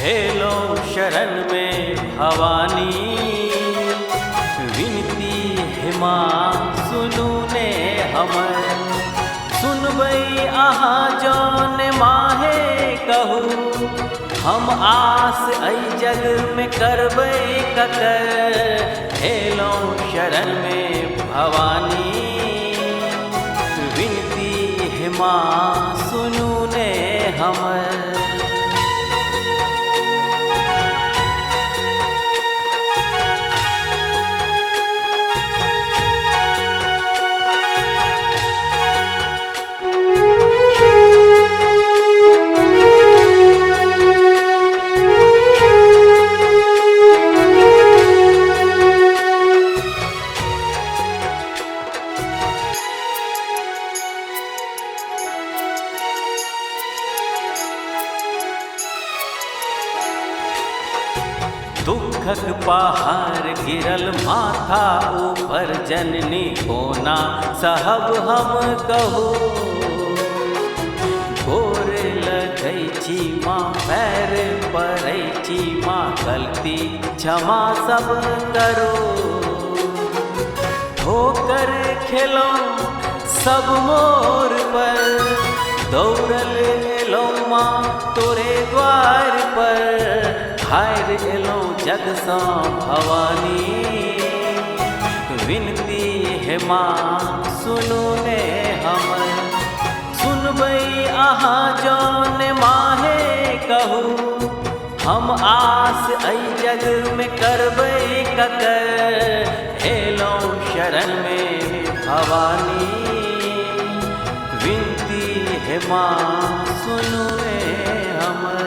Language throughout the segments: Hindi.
हेलो शरण में भवानी, विनती हिमा सुनू ने हमर। सुनबई अहाँ जौन माहे कहू, हम आस अई जग में करबई ककर। हेलो शरण में भवानी, विनती हिमा सुनू ने हमर। दुखक पहाड़ गिरल माथा ऊपर, जननी कोना सहब हम कहू। गोर लगै छी माँ पैर पड़ै छी माँ, गलती क्षमा सब करो। ठोकर खेलो सब मोर पर, दौड़ल एलो माँ तोरे द्वार पर। हार एलो जग सा भवानी, विनती है माँ सुनू ने हमर। सुनबई अहाँ जौन माहे कहू, हम आस अई जग में करबई ककर। हेलो शरण में भवानी, विनती है माँ सुनू ने हमर।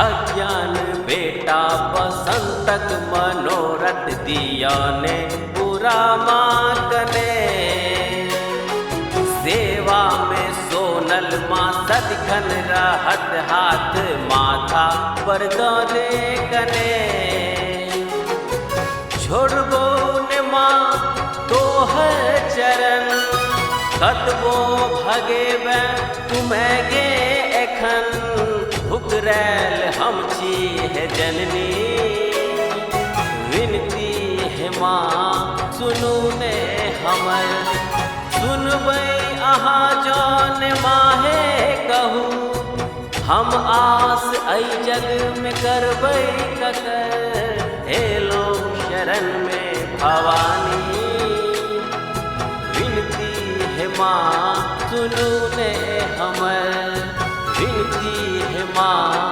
अज्ञान बेटा बसंतक मनोरथ, दिया ने पूरा माँ कने। सेवा में सोनल माँ सदखन रहत, हाथ माथा पर दे कने। छोड़बो ने माँ तो है चरण, कतबो भगेबे तुम्हें गे एखन। भुखरैल हम छी है जननी, विनती है माँ सुनू ने हमर। सुनबई अहाँ जौन माहे कहू, हम आस अई जग में करबई ककर। हेलो शरण में भवानी, विनती है माँ सुनू ने हमर। विनती है माँ